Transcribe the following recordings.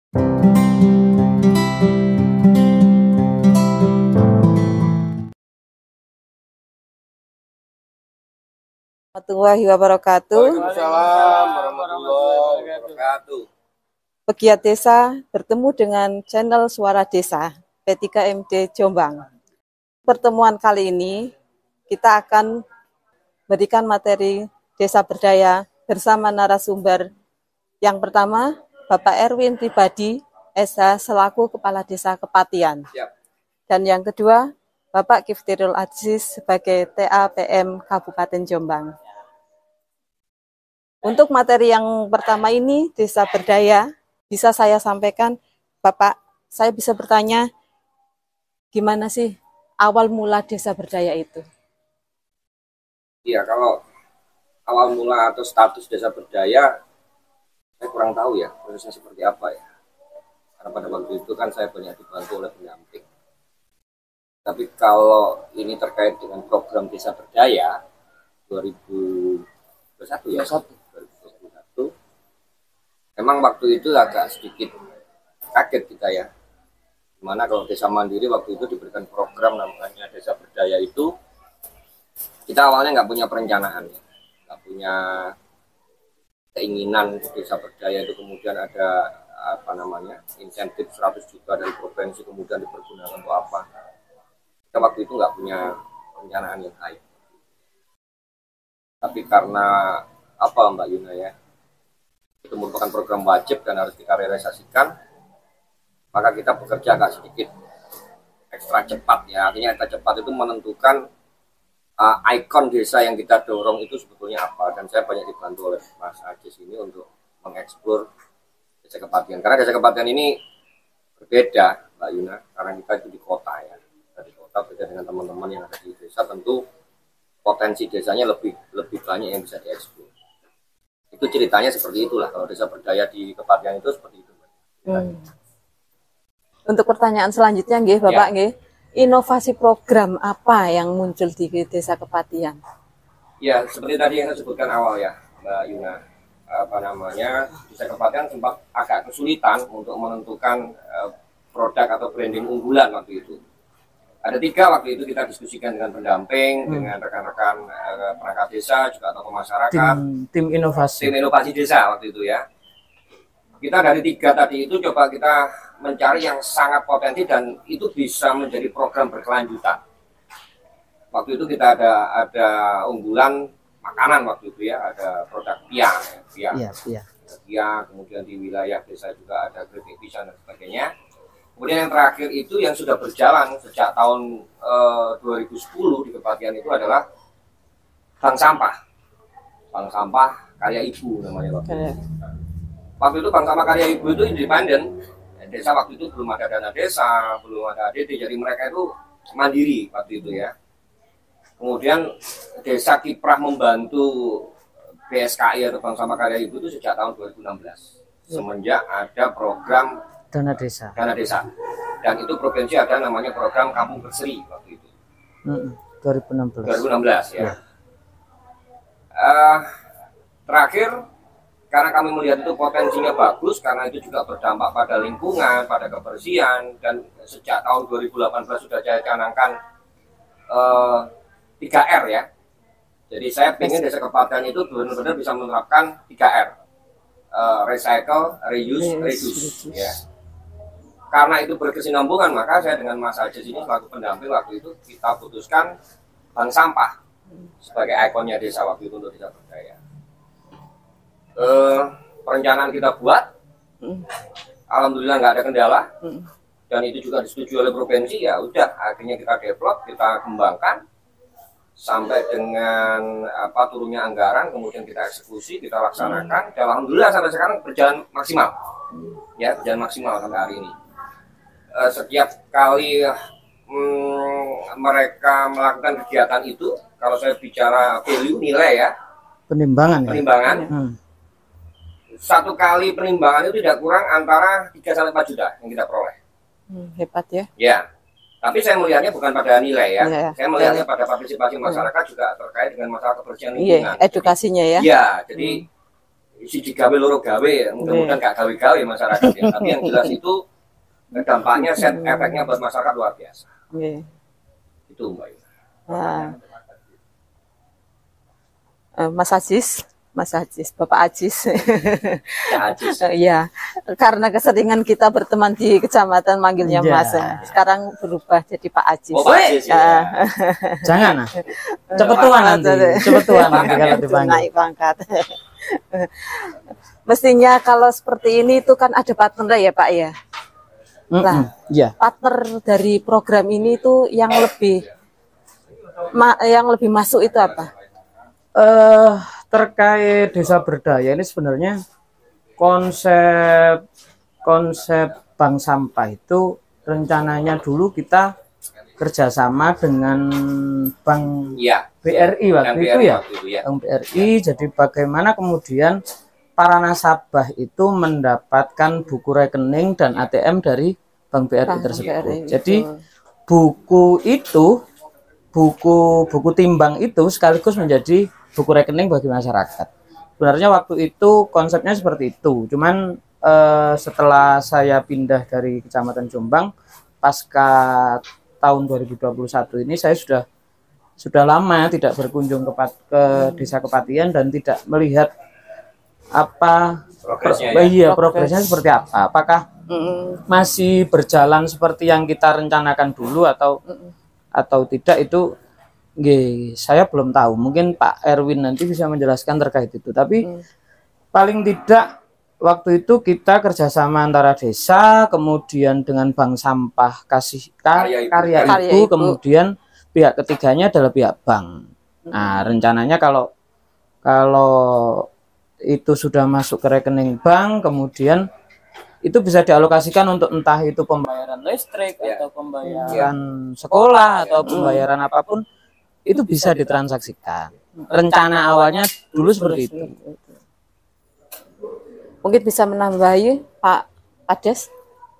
Warahmatullahi wabarakatuh. Waalaikumsalam warahmatullahi wabarakatuh. Pegiat Desa bertemu dengan channel Suara Desa P3MD Jombang. Pertemuan kali ini kita akan berikan materi Desa Berdaya bersama narasumber. Yang pertama, Bapak Erwin Pribadi, SH selaku Kepala Desa Kepatian. Siap. Dan yang kedua, Bapak Kiftirul Aziz sebagai TAPM Kabupaten Jombang. Untuk materi yang pertama ini, Desa Berdaya, bisa saya sampaikan, Bapak, saya bisa bertanya, gimana sih awal mula Desa Berdaya itu? Iya, kalau awal mula atau status Desa Berdaya, saya kurang tahu ya, prosesnya seperti apa ya. Karena pada waktu itu kan saya banyak dibantu oleh pendamping. Tapi kalau ini terkait dengan program Desa Berdaya 2021 ya, 2021, memang waktu itu agak sedikit kaget kita ya. Dimana kalau Desa Mandiri waktu itu diberikan program namanya Desa Berdaya itu, kita awalnya nggak punya perencanaan, nggak punya keinginan Desa Berdaya itu kemudian ada insentif 100 juta dari provinsi kemudian dipergunakan untuk apa. Kita waktu itu nggak punya perencanaan yang baik. Tapi karena apa Mbak Yuna ya, itu merupakan program wajib dan harus kita realisasikan, maka kita bekerja agak sedikit ekstra cepat ya. Artinya ekstra cepat itu menentukan ikon desa yang kita dorong itu sebetulnya apa. Dan saya banyak dibantu oleh Mas Ajis ini untuk mengeksplor Desa Kepatian. Karena Desa Kepatian ini berbeda Mbak Yuna, karena kita itu di kota ya. Di kota beda dengan teman-teman yang ada di desa, tentu potensi desanya lebih banyak yang bisa dieksplor. Itu ceritanya seperti itulah kalau Desa Berdaya di Kepatian itu seperti itu. Untuk pertanyaan selanjutnya, nggih, Bapak, nggih. Inovasi program apa yang muncul di Desa Kepatian? Ya, seperti tadi yang saya sebutkan awal ya, Mbak Yuna. Desa Kepatian sempat agak kesulitan untuk menentukan produk atau branding unggulan waktu itu. Ada 3 waktu itu kita diskusikan dengan pendamping, dengan rekan-rekan perangkat desa, juga tokoh masyarakat. Tim inovasi desa waktu itu ya. Kita dari 3 tadi itu coba kita mencari yang sangat potensi dan itu bisa menjadi program berkelanjutan. Waktu itu kita ada unggulan makanan waktu itu ya, ada produk piang. Piang, kemudian di wilayah desa juga ada keripik pisang dan sebagainya. Kemudian yang terakhir itu yang sudah berjalan sejak tahun 2010 di Kepatian itu adalah bank sampah karya ibu namanya waktu itu. Waktu itu bank sampah karya ibu itu independen. Desa waktu itu belum ada dana desa, belum ada ADD, jadi mereka itu mandiri waktu itu ya. Kemudian Desa Kiprah membantu BSKI atau bank sampah karya ibu itu sejak tahun 2016 semenjak ada program dana desa. Dan itu provinsi ada namanya program Kampung Berseri waktu itu. 2016 ya. Terakhir, karena kami melihat itu potensinya bagus, karena itu juga berdampak pada lingkungan, pada kebersihan, dan sejak tahun 2018 sudah saya canangkan 3R ya. Jadi saya ingin Desa Kepatian itu benar-benar bisa menerapkan 3R. Recycle, reuse, reduce ya. Karena itu berkesinambungan, maka saya dengan Mas Ajis ini selaku pendamping waktu itu kita putuskan bank sampah sebagai ikonnya desa waktu itu untuk Desa Berdaya. Perencanaan kita buat, alhamdulillah nggak ada kendala, dan itu juga disetujui oleh provinsi. Ya udah, akhirnya kita develop, kita kembangkan sampai dengan turunnya anggaran, kemudian kita eksekusi, kita laksanakan. Dan alhamdulillah sampai sekarang berjalan maksimal, ya berjalan maksimal sampai hari ini. Setiap kali mereka melakukan kegiatan itu, kalau saya bicara value, nilai ya, penimbangan. Satu kali penimbangan itu tidak kurang antara 3-4 juta yang kita peroleh. Hebat ya. Ya, tapi saya melihatnya bukan pada nilai ya. Saya melihatnya pada partisipasi masyarakat juga terkait dengan masalah kebersihan lingkungan. Edukasinya ya. Ya, jadi isi digawe loro gawe ya, mudah-mudahan gak gawe-gawe masyarakat ya. Tapi yang jelas itu dampaknya efeknya buat masyarakat luar biasa. Itu Mbak. Mas Ajis, Bapak Ajis. Ya, Ajis. Ya, karena keseringan kita berteman di kecamatan manggilnya Mas. Sekarang berubah jadi Pak Ajis. Oh, Pak Ajis ya. Jangan cepet tuan nanti. Cepet tuan nanti kalau dipanggil. Naik pangkat. Mestinya kalau seperti ini itu kan ada partner ya Pak ya. Nah, partner dari program ini itu yang lebih masuk itu apa? Terkait desa berdaya ini sebenarnya konsep bank sampah itu rencananya dulu kita kerjasama dengan Bank BRI waktu itu ya, Bank BRI. Jadi bagaimana kemudian para nasabah itu mendapatkan buku rekening dan ATM dari Bank BRI tersebut. Jadi buku timbang itu sekaligus menjadi buku rekening bagi masyarakat. Sebenarnya waktu itu konsepnya seperti itu. Cuman setelah saya pindah dari Kecamatan Jombang pasca tahun 2021 ini, saya sudah lama tidak berkunjung ke Desa Kepatihan dan tidak melihat apa progresnya seperti apa. Apakah masih berjalan seperti yang kita rencanakan dulu atau tidak, itu saya belum tahu. Mungkin Pak Erwin nanti bisa menjelaskan terkait itu. Tapi paling tidak waktu itu kita kerjasama antara desa, kemudian dengan bank sampah kasih karya ibu, kemudian pihak ketiganya adalah pihak bank. Nah, rencananya kalau itu sudah masuk ke rekening bank, kemudian itu bisa dialokasikan untuk entah itu pembayaran listrik atau pembayaran sekolah atau pembayaran apapun, itu bisa ditransaksikan. Rencana awalnya dulu seperti itu. Mungkin bisa menambahi Pak Ades?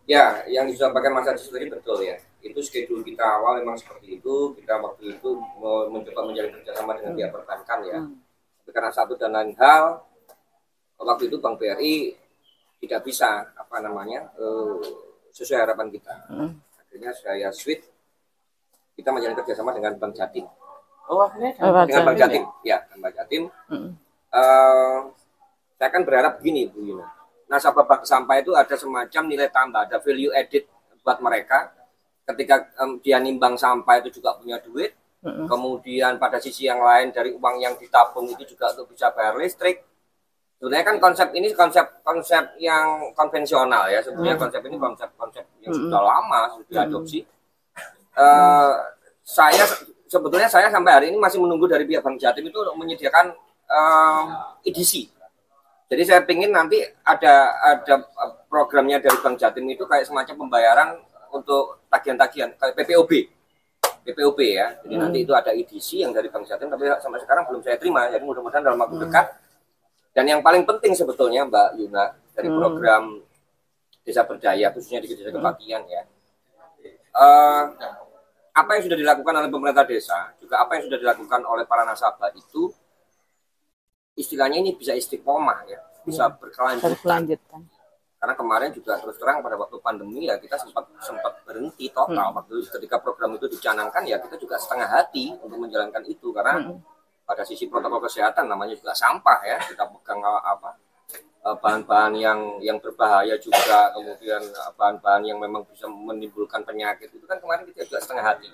Ya, yang disampaikan Mas Ades tadi betul ya. Itu schedule kita awal memang seperti itu. Kita waktu itu mencoba menjalin kerjasama dengan pihak perbankan ya. Tapi karena satu dan lain hal, waktu itu Bank BRI tidak bisa sesuai harapan kita. Akhirnya saya switch, kita menjalin kerjasama dengan Bank Jatim. Dengan Bank Jatim, ya, Bank Jatim. Saya kan berharap begini, Bu Yuna. Nasabah bank sampah itu ada semacam nilai tambah, ada value added buat mereka. Ketika dia nimbang sampah itu juga punya duit. Kemudian pada sisi yang lain dari uang yang ditabung itu juga untuk bisa bayar listrik. Sebenarnya kan konsep ini konsep yang konvensional ya. Sebenarnya konsep ini konsep yang sudah lama sudah diadopsi. Saya sampai hari ini masih menunggu dari pihak Bank Jatim itu untuk menyediakan EDC. Jadi saya ingin nanti ada programnya dari Bank Jatim itu kayak semacam pembayaran untuk tagihan-tagihan kayak PPOB ya. Jadi nanti itu ada EDC yang dari Bank Jatim, tapi sampai sekarang belum saya terima. Jadi mudah-mudahan dalam waktu dekat. Dan yang paling penting sebetulnya Mbak Yuna dari program Desa Berdaya khususnya di Desa Kepatihan ya. Apa yang sudah dilakukan oleh pemerintah desa, juga apa yang sudah dilakukan oleh para nasabah itu istilahnya ini bisa istiqomah ya, bisa berkelanjutan. Karena kemarin juga terus terang pada waktu pandemi ya kita sempat berhenti total. Waktu ketika program itu dicanangkan ya kita juga setengah hati untuk menjalankan itu karena pada sisi protokol kesehatan namanya juga sampah ya, kita pegang bahan-bahan yang berbahaya juga, kemudian bahan-bahan yang memang bisa menimbulkan penyakit itu kan kemarin kita juga setengah hati.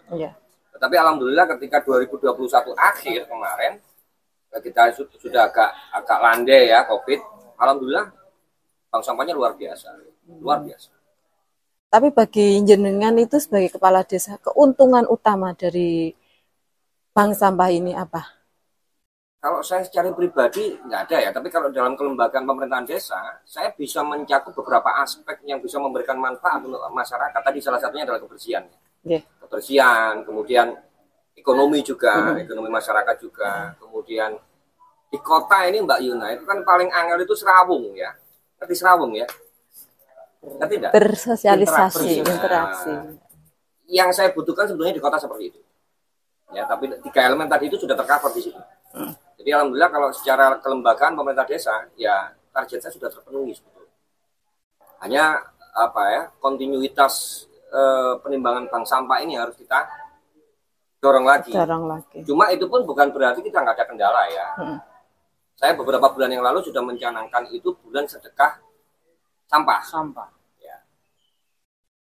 Tetapi alhamdulillah ketika 2021 akhir kemarin kita sudah agak landai ya COVID, alhamdulillah bank sampahnya luar biasa. Tapi bagi jenengan itu sebagai kepala desa, keuntungan utama dari bank sampah ini apa? Kalau saya secara pribadi nggak ada ya, tapi kalau dalam kelembagaan pemerintahan desa, saya bisa mencakup beberapa aspek yang bisa memberikan manfaat untuk masyarakat. Tadi salah satunya adalah kebersihan. Kebersihan, kemudian ekonomi juga, ekonomi masyarakat juga. Kemudian di kota ini Mbak Yuna, itu kan paling angel itu serawung ya. Ngerti serawung ya? Ngerti tidak? Bersosialisasi, interaksi. Yang saya butuhkan sebetulnya di kota seperti itu. Ya, tapi 3 elemen tadi itu sudah tercover di situ. Jadi Jadi alhamdulillah kalau secara kelembagaan pemerintah desa, ya target saya sudah terpenuhi sebetulnya. Hanya apa ya, kontinuitas penimbangan bank sampah ini harus kita dorong lagi. Cuma itu pun bukan berarti kita nggak ada kendala ya. Saya beberapa bulan yang lalu sudah mencanangkan itu bulan sedekah sampah. Ya.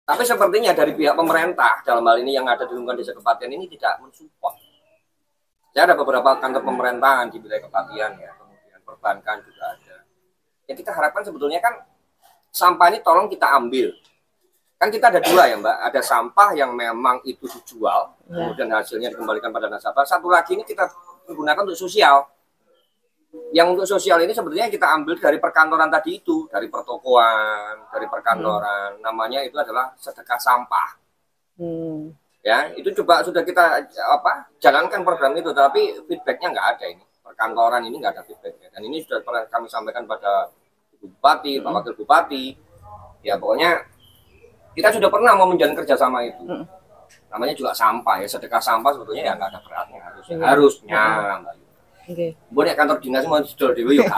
Tapi sepertinya dari pihak pemerintah dalam hal ini yang ada di lingkungan desa Kepatihan ini tidak mensupport. Saya ada beberapa kantor pemerintahan di wilayah Kepatihan ya, kemudian perbankan juga ada. Yang kita harapkan sebetulnya kan sampah ini tolong kita ambil. Kan kita ada dua ya Mbak, ada sampah yang memang itu dijual, kemudian hasilnya dikembalikan pada nasabah. Satu lagi ini kita menggunakan untuk sosial. Yang untuk sosial ini sebetulnya kita ambil dari perkantoran tadi itu, dari pertokoan, dari perkantoran. Namanya itu adalah sedekah sampah. Ya, itu coba sudah kita jalankan program itu, tapi feedbacknya nggak ada ini. Perkantoran ini nggak ada feedbacknya. Dan ini sudah pernah kami sampaikan pada Bupati, Pak Wakil Bupati. Ya pokoknya kita sudah pernah mau menjalin kerjasama itu. Namanya juga sampah ya, sedekah sampah sebetulnya ya nggak ada beratnya harusnya. Boleh kantor dinas mau didol dewe yuk.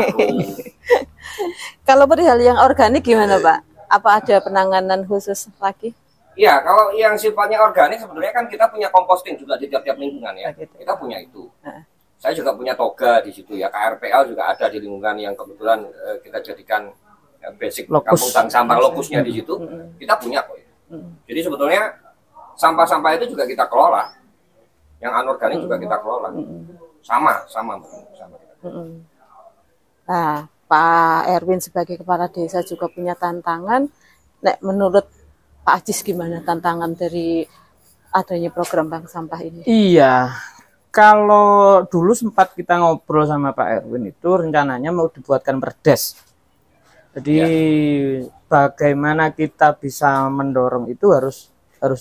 Kalau perihal yang organik gimana Pak? Apa ada penanganan khusus lagi? Iya, kalau yang sifatnya organik sebetulnya kan kita punya composting juga di tiap-tiap lingkungan ya. Kita punya itu. Saya juga punya toga di situ ya. KRPL juga ada di lingkungan yang kebetulan kita jadikan basic kampung bank sampah lokusnya di situ. Kita punya kok. Jadi sebetulnya sampah-sampah itu juga kita kelola. Yang anorganik juga kita kelola. Sama. Nah, Pak Erwin sebagai kepala desa juga punya tantangan. Nek menurut Pak Ajis gimana tantangan dari adanya program bank sampah ini? Iya, kalau dulu sempat kita ngobrol sama Pak Erwin itu rencananya mau dibuatkan perdes. Jadi bagaimana kita bisa mendorong itu harus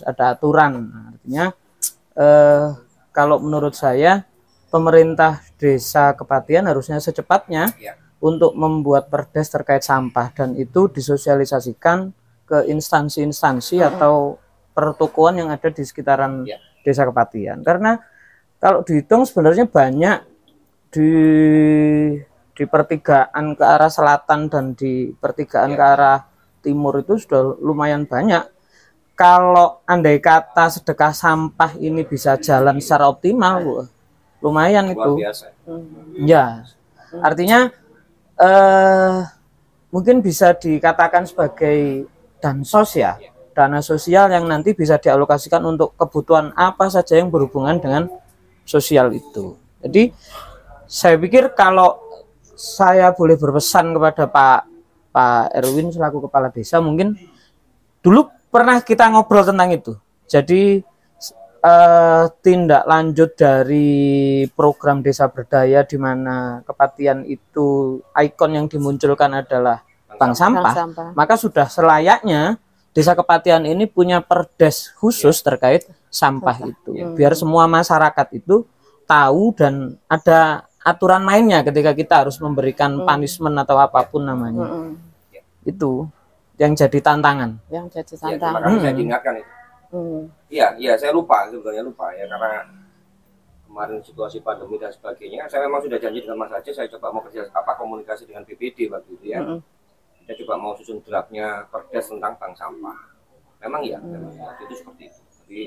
ada aturan. Artinya kalau menurut saya pemerintah desa Kepatihan harusnya secepatnya untuk membuat perdes terkait sampah dan itu disosialisasikan ke instansi-instansi atau pertokoan yang ada di sekitaran desa Kepatihan. Karena kalau dihitung sebenarnya banyak di pertigaan ke arah selatan dan di pertigaan ke arah timur itu sudah lumayan banyak. Kalau andai kata sedekah sampah ini bisa jalan secara optimal, lumayan itu. Ya, artinya mungkin bisa dikatakan sebagai dansos ya, dana sosial yang nanti bisa dialokasikan untuk kebutuhan apa saja yang berhubungan dengan sosial itu. Jadi saya pikir kalau saya boleh berpesan kepada Pak Erwin selaku kepala desa, mungkin dulu pernah kita ngobrol tentang itu. Jadi tindak lanjut dari program desa berdaya di mana Kepatihan itu ikon yang dimunculkan adalah bank sampah, maka sudah selayaknya desa Kepatihan ini punya perdes khusus terkait sampah itu, biar semua masyarakat itu tahu dan ada aturan mainnya ketika kita harus memberikan punishment atau apapun namanya. Itu yang jadi tantangan. Yang jadi tantangan. Saya diingatkan itu. Iya, saya sebetulnya lupa ya karena kemarin situasi pandemi dan sebagainya. Saya memang sudah janji dengan Mas Aceh, saya coba mau kerja komunikasi dengan BPD waktu itu ya. Kita coba mau susun draftnya perdes tentang bank sampah. Memang itu seperti itu. Jadi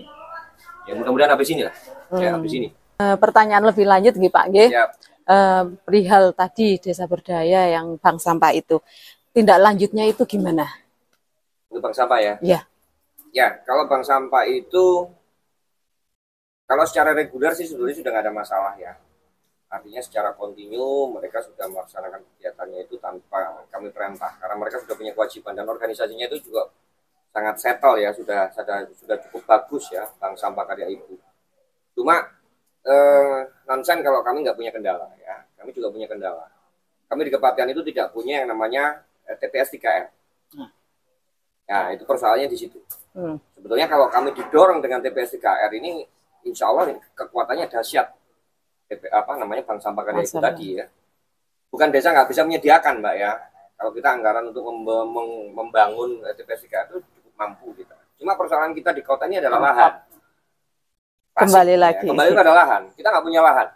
ya mudah-mudahan habis ini lah. Ya habis ini. Pertanyaan lebih lanjut nih Pak G. Perihal tadi desa berdaya yang bank sampah itu, tindak lanjutnya itu gimana? Untuk bank sampah ya? Iya. Ya, kalau bank sampah itu kalau secara reguler sih sebetulnya sudah nggak ada masalah ya. Artinya secara kontinu mereka sudah melaksanakan kegiatannya itu tanpa kami perintah karena mereka sudah punya kewajiban dan organisasinya itu juga sangat settle ya, sudah cukup bagus ya Bank Sampah Karya Ibu. Cuma nonsen kalau kami nggak punya kendala ya, kami juga punya kendala. Kami di Kepatihan itu tidak punya yang namanya TPS 3R. Ya itu persoalannya di situ. Sebetulnya kalau kami didorong dengan TPS 3R ini, insya Allah kekuatannya dahsyat. Bank Sampah Karya Ibu tadi ya. Bukan desa nggak bisa menyediakan Mbak ya. Kalau kita anggaran untuk membangun TPS 3R itu cukup mampu kita. Cuma persoalan kita di kota ini adalah lahan. Kembali lagi. Kembali pada lahan. Kita nggak punya lahan.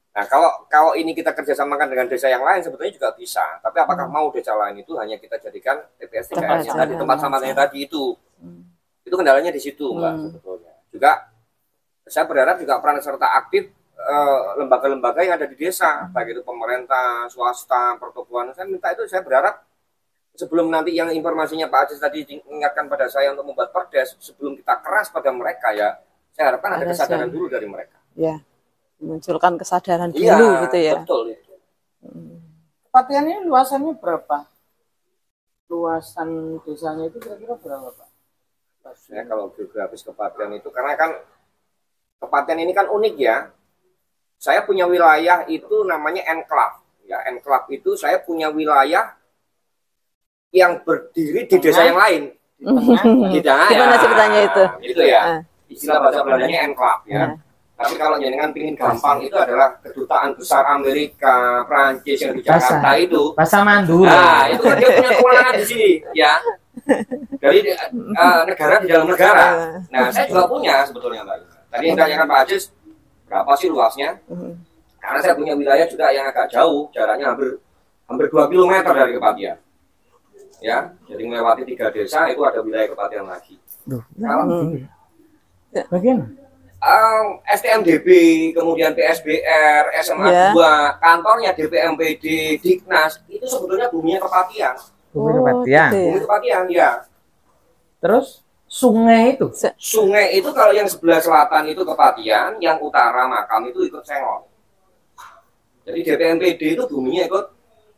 Nah, kalau ini kita kerjasamakan dengan desa yang lain sebetulnya juga bisa. Tapi apakah mau desa lain itu hanya kita jadikan TPS 3R yang tadi, tempat sampahnya tadi itu. Itu kendalanya di situ, Mbak, sebetulnya. Juga saya berharap juga peran serta aktif lembaga-lembaga yang ada di desa, baik itu pemerintah, swasta, pertokohan. Saya minta itu, saya berharap sebelum nanti yang informasinya Pak Aziz tadi mengingatkan pada saya untuk membuat perdes, sebelum kita keras pada mereka ya, saya harapkan ada kesadaran dulu dari mereka. Ya, munculkan kesadaran dulu gitu ya. Betul itu. Kepatian ini luasannya berapa? Luasan desanya itu kira-kira berapa, Pak? Ya, kalau geografis Kepatian itu, karena kan Kepatian ini kan unik ya. Saya punya wilayah itu namanya enclave. Ya, enclave itu saya punya wilayah yang berdiri di desa yang lain. Di tengah. Gimana ceritanya itu? Itu ya. Istilah bahasa Belandanya enclave ya. Tapi kalau jenengan pingin gampang itu adalah kedutaan besar Amerika, Prancis yang di Jakarta itu. Bahasa Mandura. Nah, itu kan dia punya kewenangan di sini, ya. Dari negara di dalam negara. Nah, saya juga punya sebetulnya, Mbak. Tadi yang ditanyakan Pak Aziz, berapa sih luasnya? Karena saya punya wilayah juga yang agak jauh, jaraknya hampir 2 km dari Kepatian. Ya, jadi melewati 3 desa itu ada wilayah Kepatian lagi. Bagaimana? STMDB, kemudian PSBR, SMA 2, kantornya DPMPD, Diknas, itu sebetulnya buminya Kepatian. Bumi Kepatian. Bumi Kepatian, ya. Terus sungai itu? Sungai itu kalau yang sebelah selatan itu Kepatian, yang utara Makam itu ikut Sengon. Jadi DPMPD itu buminya ikut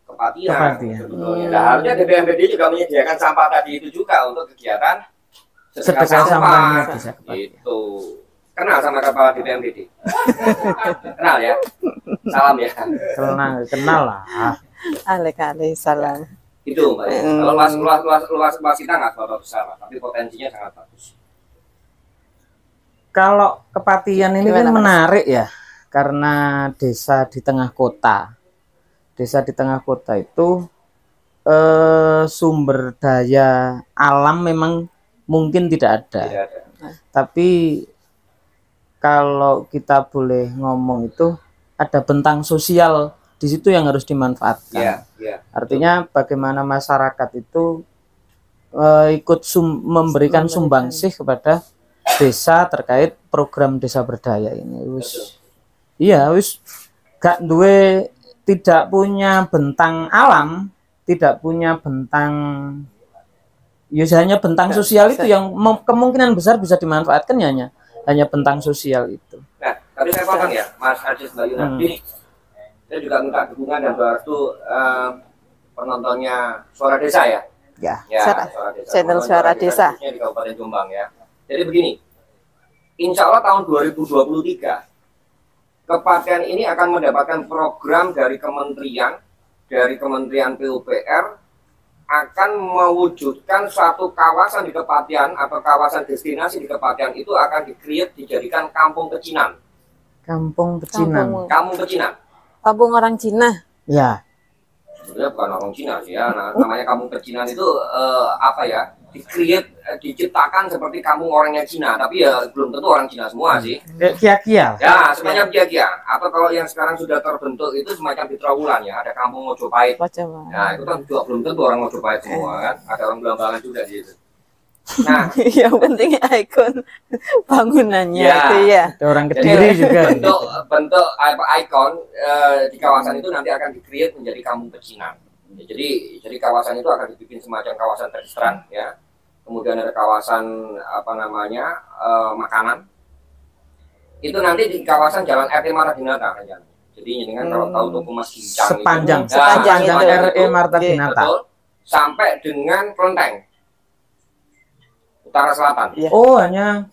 Kepatian. Sebetulnya. Nah, harusnya DPMPD juga menyediakan sampah tadi itu juga untuk kegiatan sedekah sampah. Itu. Kenal sama kepala DPMPD? Kenal ya? Salam ya? Kenal lah. Alaihissalam. Itu Mbak. Kalau luas kita nggak terlalu besar, tapi potensinya sangat bagus. Kalau Kepatian ini kan menarik ya, karena desa di tengah kota. Desa di tengah kota itu sumber daya alam memang mungkin tidak ada. Tidak ada. Tapi kalau kita boleh ngomong itu ada bentang sosial di situ yang harus dimanfaatkan. Artinya bagaimana masyarakat itu ikut memberikan sumbangsih kepada desa terkait program desa berdaya ini. Gak duwe, tidak punya bentang alam, tidak punya bentang, hanya bentang sosial itu yang kemungkinan besar bisa dimanfaatkan hanya bentang sosial itu. Nah, tadi saya potong ya, Mas Aziz, Mbak Yuna. Saya juga minta dukungan dan doa restu penontonnya Suara Desa ya. Ya, Suara Desa. Channel Suara Desa di Kabupaten Jombang ya. Jadi begini, insya Allah tahun 2023 Kepatian ini akan mendapatkan program dari Kementerian PUPR akan mewujudkan suatu kawasan di Kepatian atau kawasan destinasi di Kepatian itu akan dijadikan kampung pecinan. Kampung pecinan. Kampung pecinan. Kampung orang Cina. Ya. Sebenarnya bukan orang Cina sih ya. Namanya kampung pecinan itu diciptakan seperti kampung orangnya Cina, tapi ya belum tentu orang Cina semua sih. Kia-kia. Ya, semacam kia-kia. Atau kalau yang sekarang sudah terbentuk itu semacam di Trawulan ya, ada kampung Mojopahit. Nah, itu kan juga belum tentu orang Mojopahit semua kan. Ada orang Belambangan juga di situ. Nah, yang penting ikon bangunannya itu ya. Ada orang Kediri juga. Bentuk ikon di kawasan itu nanti akan di-create menjadi kampung pecinan. Jadi kawasan itu akan dibikin semacam kawasan restoran ya. Kemudian ada kawasan makanan. Itu nanti di kawasan Jalan RT Marta-Dinata kan. Jadi dengan kalau tahu toko Mas Gincang sepanjang RE Marta-Dinata sampai dengan Kelenteng utara selatan. Oh, hanya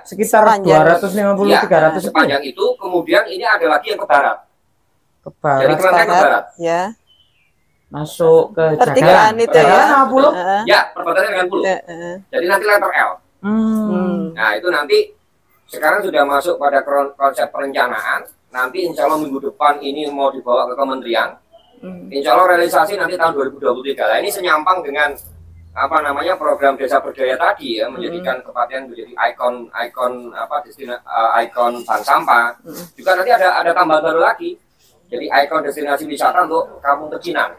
sekitar 250-300 sepanjang itu. Kemudian ini ada lagi yang ke barat. Dari Kelenteng ke barat. Ya. Masuk ke Jakarta itu ya. Ya, perbatasan dengan Pulau. Jadi nanti letter L. Nah, itu nanti sekarang sudah masuk pada konsep perencanaan. Nanti insya Allah minggu depan ini mau dibawa ke kementerian. Insya Allah realisasi nanti tahun 2023. Nah, ini senyampang dengan apa namanya program desa berdaya tadi ya, menjadikan Kepatihan menjadi ikon ikon bank sampah. Juga nanti ada tambahan baru lagi, jadi ikon destinasi wisata untuk Kampung Pecinan.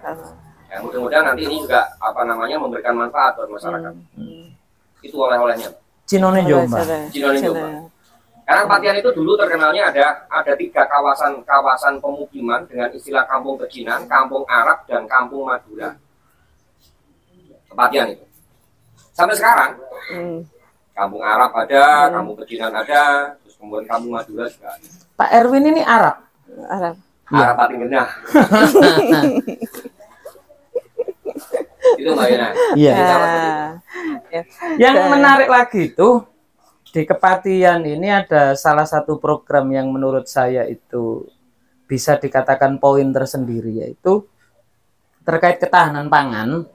Ya, mudah-mudahan nanti ini juga apa namanya memberikan manfaat buat masyarakat. Itu oleh-olehnya. Cinone Jombang. Cinone Jombang. Karena Kepatihan itu dulu terkenalnya ada 3 kawasan pemukiman dengan istilah Kampung Pecinan, Kampung Arab, dan Kampung Madura. Kepatihan itu sampai sekarang Kampung Arab ada, Kampung Pecinan ada, terus kemudian Kampung Madura juga ada. Pak Erwin ini Arab. Arab paling genah. Itu Mbak Yana. Iya. Yang menarik lagi itu di Kepatihan ini ada salah satu program yang menurut saya itu bisa dikatakan poin tersendiri, yaitu terkait ketahanan pangan.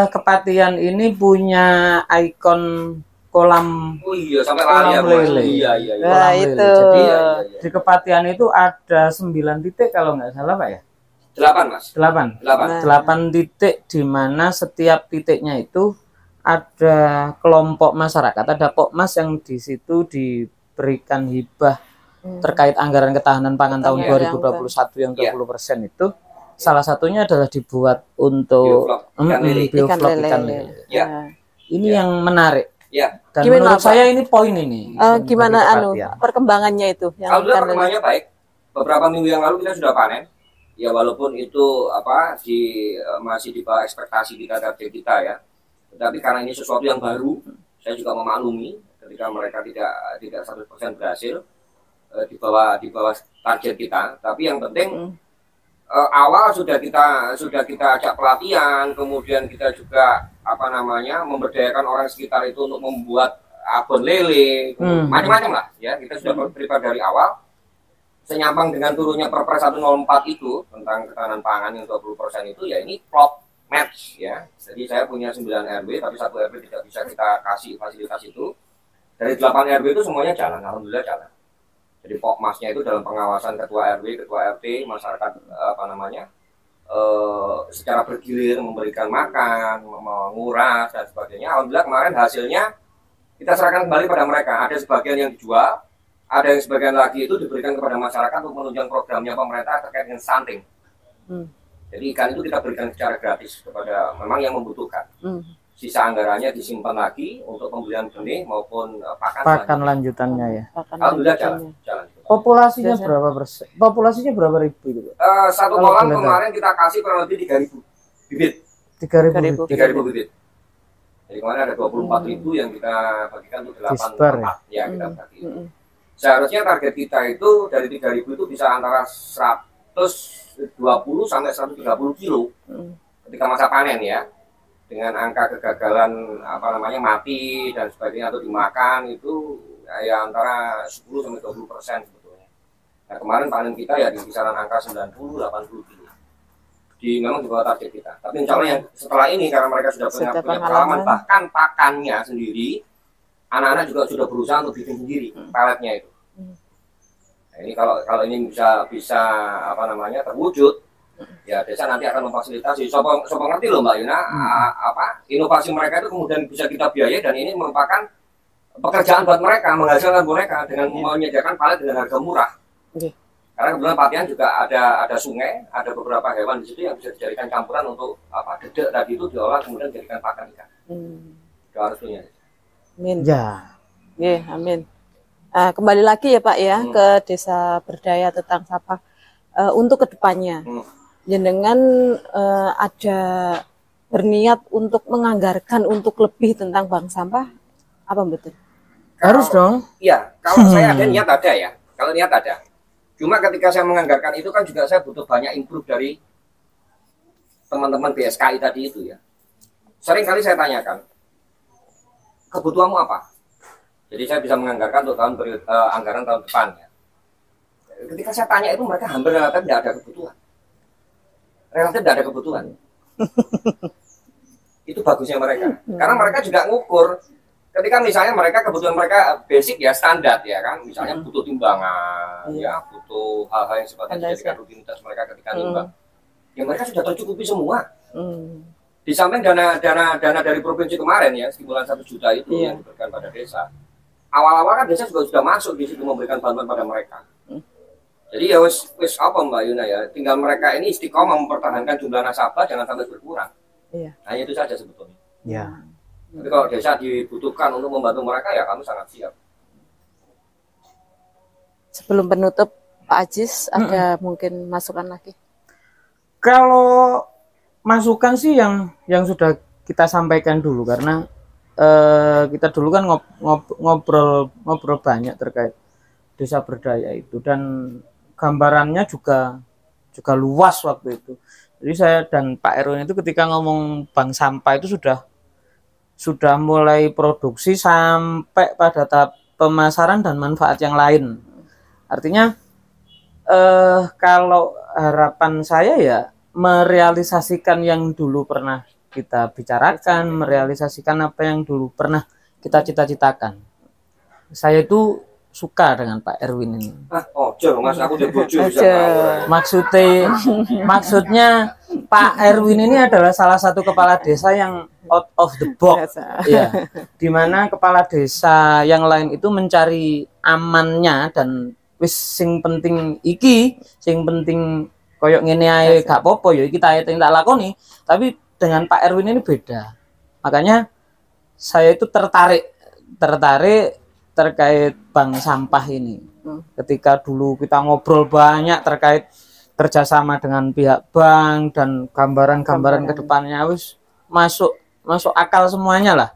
Kepatihan ini punya ikon kolam. Oh iya, sampai lari ya, lele. Iya. Nah, itu. Jadi di Kepatihan itu ada 9 titik kalau nggak salah Pak ya. 8 Mas. 8 titik, di mana setiap titiknya itu ada kelompok masyarakat, ada Pokmas yang di situ diberikan hibah terkait anggaran ketahanan pangan tahun 2021 yang 20% itu. Salah satunya adalah dibuat untuk bioflok ikan lele. Ya. Ini yang menarik. Ya. Dan Gimana, menurut saya ini poin ini. Gimana perkembangannya itu? Alhamdulillah perkembangannya baik. Beberapa minggu yang lalu kita sudah panen. Ya walaupun itu masih di bawah ekspektasi kita, target kita ya. Tetapi karena ini sesuatu yang baru, saya juga memaklumi ketika mereka tidak 100% berhasil di bawah target kita. Tapi yang penting awal sudah kita ajak pelatihan, kemudian kita juga memberdayakan orang sekitar itu untuk membuat abon lele, macam-macam lah ya. Kita sudah prepare dari awal. Senyampang dengan turunnya Perpres 104 itu tentang ketahanan pangan yang 20% itu ya, ini plot match ya. Jadi saya punya 9 RW tapi 1 RW tidak bisa kita kasih fasilitas itu. Dari 8 RW itu semuanya jalan, alhamdulillah jalan. Jadi Pokmasnya itu dalam pengawasan ketua RW, ketua RT, masyarakat secara bergilir memberikan makan, menguras dan sebagainya. Alhamdulillah kemarin hasilnya kita serahkan kembali pada mereka. Ada sebagian yang dijual, ada yang sebagian lagi itu diberikan kepada masyarakat untuk menunjang programnya pemerintah terkait dengan stunting. Jadi ikan itu kita berikan secara gratis kepada memang yang membutuhkan. Sisa anggarannya disimpan lagi untuk pembelian benih maupun pakan lanjutannya ya. Alhamdulillah jalan. Populasinya berapa persen? Populasinya berapa ribu itu? Satu kolam kemarin kita kasih kurang lebih 3.000 bibit. 3.000 bibit. Jadi kemarin ada 24.000 yang kita bagikan untuk 8 tempat. Ya kita bagi. Seharusnya target kita itu dari 3.000 itu bisa antara 120 sampai 130 kilo ketika masa panen ya. Dengan angka kegagalan mati dan sebagainya atau dimakan itu ya antara 10 sampai 20% sebetulnya. Nah kemarin panen kita ya di kisaran angka 90-80 kilo. Memang di bawah target kita. Tapi insya Allah yang setelah ini karena mereka sudah punya pengalaman, bahkan pakannya sendiri, anak-anak juga sudah berusaha untuk bikin sendiri peletnya itu. Nah, ini kalau ini bisa terwujud, ya desa nanti akan memfasilitasi. Sopo ngerti loh Mbak Yuna, inovasi mereka itu kemudian bisa kita biayai dan ini merupakan pekerjaan buat mereka, menghasilkan mereka dengan menyediakan palet dengan harga murah. Karena kebetulan Patihan juga ada sungai, ada beberapa hewan di situ yang bisa dijadikan campuran untuk dedek tadi itu diolah kemudian dijadikan pakan ikan. Itu harus punya. Amin. Ya, amin. Kembali lagi ya Pak ya ke Desa Berdaya Tetang Sapa. Untuk kedepannya, jenengan ada berniat untuk menganggarkan untuk lebih tentang bank sampah, apa betul? Harus dong. Iya, kalau saya ada niat ada ya. Kalau niat ada. Cuma ketika saya menganggarkan itu kan juga saya butuh banyak improve dari teman-teman BSKI tadi itu ya. Sering kali saya tanyakan, kebutuhanmu apa? Jadi saya bisa menganggarkan untuk anggaran tahun depan ya. Ketika saya tanya itu mereka hampir relatif tidak ada kebutuhan. Itu bagusnya mereka. Karena mereka juga ngukur. Ketika misalnya mereka kebutuhan mereka basic ya standar ya kan. Misalnya butuh timbangan, ya butuh hal-hal yang sifatnya dijadikan rutinitas mereka ketika timbang. Ya mereka sudah tercukupi semua. Di samping dana dari provinsi kemarin ya, stimulan 1 juta itu yang diberikan pada desa. Awal-awal kan desa juga sudah masuk di situ memberikan bantuan pada mereka. Jadi ya wis apa Mbak Yuna ya, tinggal mereka ini istiqomah mempertahankan jumlah nasabah jangan sampai berkurang. Iya. Hanya itu saja sebetulnya. Ya. Tapi kalau desa dibutuhkan untuk membantu mereka ya kami sangat siap. Sebelum penutup Pak Ajis ada mungkin masukan lagi? Kalau masukan sih yang sudah kita sampaikan dulu, karena kita dulu kan ngobrol banyak terkait desa berdaya itu, dan gambarannya juga luas waktu itu. Jadi saya dan Pak Erwin itu ketika ngomong bank sampah itu sudah mulai produksi sampai pada tahap pemasaran dan manfaat yang lain. Artinya kalau harapan saya ya merealisasikan yang dulu pernah kita bicarakan, merealisasikan apa yang dulu pernah kita cita-citakan. Saya itu suka dengan Pak Erwin ini. Mas aku udah bojo. Maksudnya Pak Erwin ini adalah salah satu kepala desa yang out of the box. Ya, dimana kepala desa yang lain itu mencari amannya dan wis sing penting koyok ngene ae gak apa-apa ya kita tak lakoni, tapi dengan Pak Erwin ini beda. Makanya saya itu tertarik terkait bank sampah ini. Ketika dulu kita ngobrol banyak terkait kerjasama dengan pihak bank dan gambaran ke depannya wis masuk akal semuanya lah.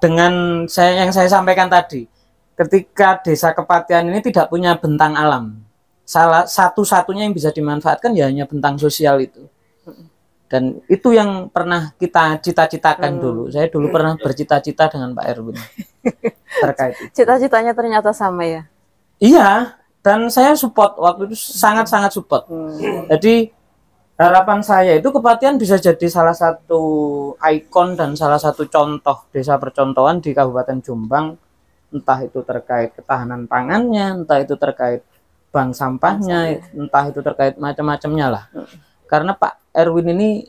Dengan yang saya sampaikan tadi, ketika desa Kepatihan ini tidak punya bentang alam, salah satu-satunya yang bisa dimanfaatkan ya hanya bentang sosial itu. Dan itu yang pernah kita cita-citakan dulu. Saya dulu pernah bercita-cita dengan Pak Erwin terkait itu. Cita-citanya ternyata sama ya? Iya, dan saya support waktu itu, sangat-sangat support. Jadi harapan saya itu Kepatihan bisa jadi salah satu ikon dan salah satu contoh desa percontohan di Kabupaten Jombang, entah itu terkait ketahanan pangannya, entah itu terkait bank sampahnya, entah itu terkait macam-macamnya lah. Karena Pak Erwin ini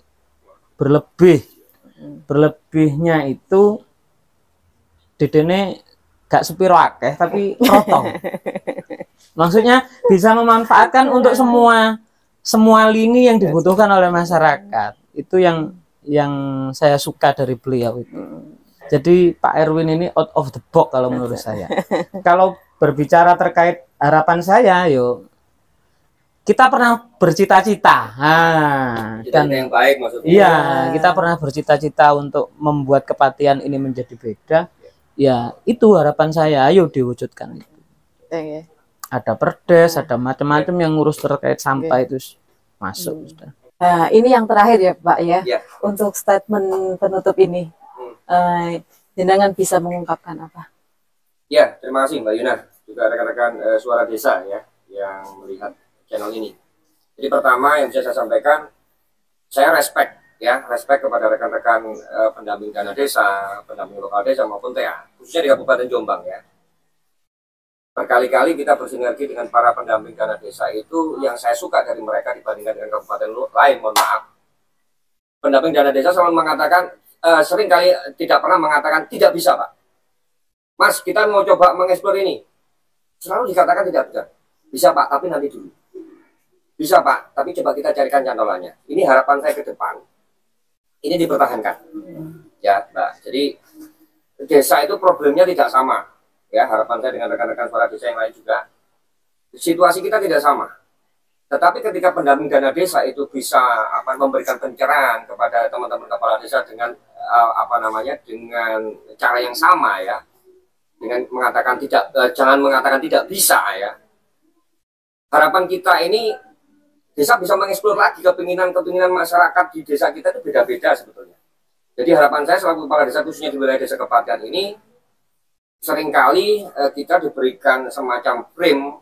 berlebihnya itu dedene gak sepiro akeh tapi rotong. Maksudnya bisa memanfaatkan untuk semua lini yang dibutuhkan oleh masyarakat. Itu yang saya suka dari beliau itu. Jadi Pak Erwin ini out of the box kalau menurut saya. Kalau berbicara terkait harapan saya, kita pernah bercita-cita, dan yang baik maksudnya. Iya, kita pernah bercita-cita untuk membuat Kepatihan ini menjadi beda. Ya, itu harapan saya. Ayo diwujudkan itu. Ada perdes, ada macam-macam yang ngurus terkait sampah itu masuk. Nah, ini yang terakhir ya, Pak ya. Untuk statement penutup ini, jenengan bisa mengungkapkan apa? Ya, terima kasih Mbak Yuna, juga rekan-rekan Suara Desa ya yang melihat channel ini. Jadi pertama yang bisa saya sampaikan, saya respect kepada rekan-rekan pendamping dana desa, pendamping lokal desa maupun TA, khususnya di Kabupaten Jombang ya. Berkali-kali kita bersinergi dengan para pendamping dana desa itu, yang saya suka dari mereka dibandingkan dengan kabupaten lain, mohon maaf. Pendamping dana desa selalu mengatakan, seringkali tidak pernah mengatakan tidak bisa Pak. Mas, kita mau coba mengeksplor ini. Selalu dikatakan tidak bisa. Bisa Pak, tapi nanti dulu. Bisa Pak, tapi coba kita carikan cantolannya. Ini harapan saya ke depan. Ini dipertahankan. Ya, Mbak. Jadi desa itu problemnya tidak sama. Ya, harapan saya dengan rekan-rekan Suara Desa yang lain juga. Situasi kita tidak sama. Tetapi ketika pendamping dana desa itu bisa memberikan pencerahan kepada teman-teman kepala desa dengan dengan cara yang sama ya. Dengan mengatakan jangan mengatakan tidak bisa ya. Harapan kita ini desa bisa mengeksplor lagi kepinginan masyarakat di desa kita itu beda-beda sebetulnya. Jadi harapan saya selaku kepala desa khususnya di wilayah desa Kepatihan ini, seringkali kita diberikan semacam frame,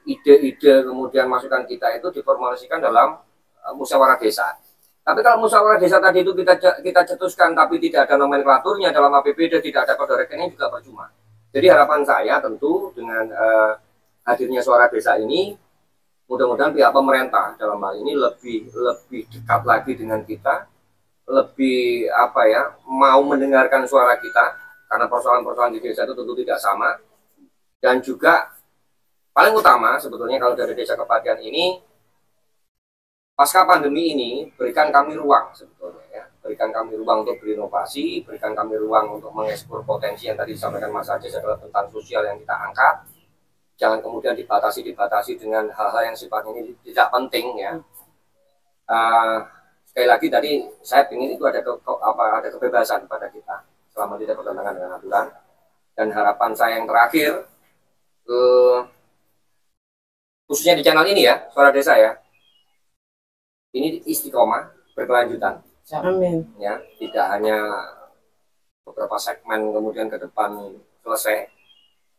ide-ide kemudian masukan kita itu diformulasikan dalam musyawarah desa. Tapi kalau musyawarah desa tadi itu kita cetuskan tapi tidak ada nomenklaturnya dalam APBD, tidak ada kode rekening juga percuma. Jadi harapan saya tentu dengan hadirnya Suara Desa ini, mudah-mudahan pihak pemerintah dalam hal ini lebih dekat lagi dengan kita, lebih apa ya, mau mendengarkan suara kita, karena persoalan-persoalan di desa itu tentu tidak sama. Dan juga paling utama sebetulnya kalau dari Desa Kepatihan ini, pasca pandemi ini berikan kami ruang sebetulnya ya, berikan kami ruang untuk berinovasi, berikan kami ruang untuk mengeksplor potensi yang tadi disampaikan Mas Ajis adalah tentang sosial yang kita angkat. Jangan kemudian dibatasi dengan hal-hal yang sifatnya ini tidak penting ya. Sekali lagi tadi saya ingin itu ada kebebasan pada kita selama tidak bertentangan dengan aturan. Dan harapan saya yang terakhir, khususnya di channel ini ya, Suara Desa ya, ini istiqomah berkelanjutan. Amin. Ya, tidak hanya beberapa segmen kemudian ke depan selesai.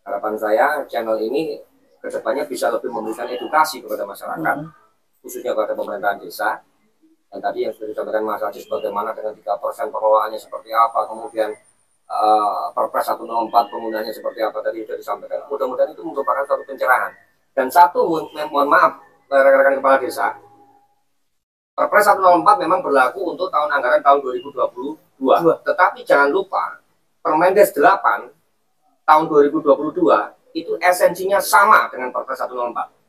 Harapan saya channel ini kedepannya bisa lebih memberikan edukasi kepada masyarakat, khususnya kepada pemerintahan desa. Dan tadi yang sudah disampaikan Mas Ajis, bagaimana dengan 3% pengelolaannya seperti apa, kemudian Perpres 104 penggunaannya seperti apa tadi sudah disampaikan. Mudah-mudahan itu merupakan suatu pencerahan. Dan satu, mohon maaf rekan-rekan kepala desa, Perpres 104 memang berlaku untuk tahun anggaran tahun 2022. Tetapi jangan lupa, Permendes 8 tahun 2022 itu esensinya sama dengan Perpres 104.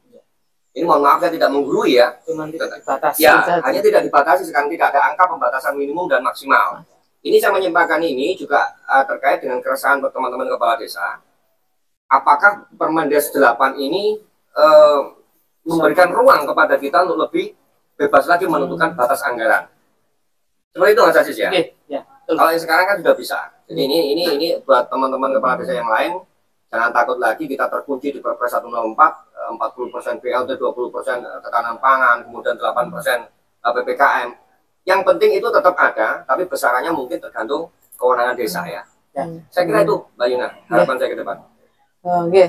Ini mohon maaf saya tidak menggurui ya. Cuma tidak dibatasi. Ya, hanya tidak dibatasi, sekarang tidak ada angka pembatasan minimum dan maksimal. Ini saya menyampaikan ini juga terkait dengan keresahan teman-teman kepala desa. Apakah Permendes 8 ini memberikan ruang kepada kita untuk lebih bebas lagi menentukan batas anggaran? Seperti itu Mas Ajis ya? Ya. Kalau yang sekarang kan sudah bisa. Jadi ini buat teman-teman kepala desa yang lain, jangan takut lagi kita terkunci di Perpres 104, 40% BLT, 20% tekanan pangan, kemudian 8% PPKM. Yang penting itu tetap ada, tapi besarannya mungkin tergantung kewenangan desa ya. Saya kira itu Mbak Yuna, harapan saya ke depan. Oke,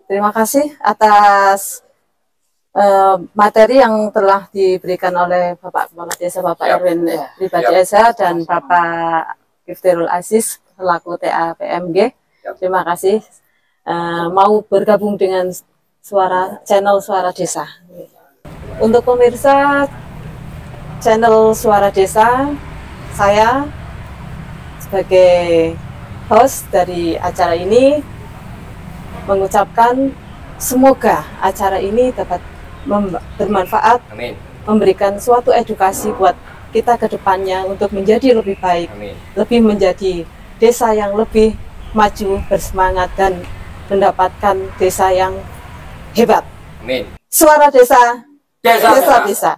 terima kasih atas materi yang telah diberikan oleh Bapak Kepala Desa, Bapak Erwin Pribadi Esa dan Bapak Iftirul Aziz selaku TA PMG. Terima kasih mau bergabung dengan channel Suara Desa. Untuk pemirsa channel Suara Desa, saya sebagai host dari acara ini mengucapkan semoga acara ini dapat bermanfaat, Amin. Memberikan suatu edukasi buat kita ke depannya untuk menjadi lebih baik, Amin. Lebih menjadi desa yang lebih maju, bersemangat, dan mendapatkan desa yang hebat. Amin. Suara Desa, Desa. Desa.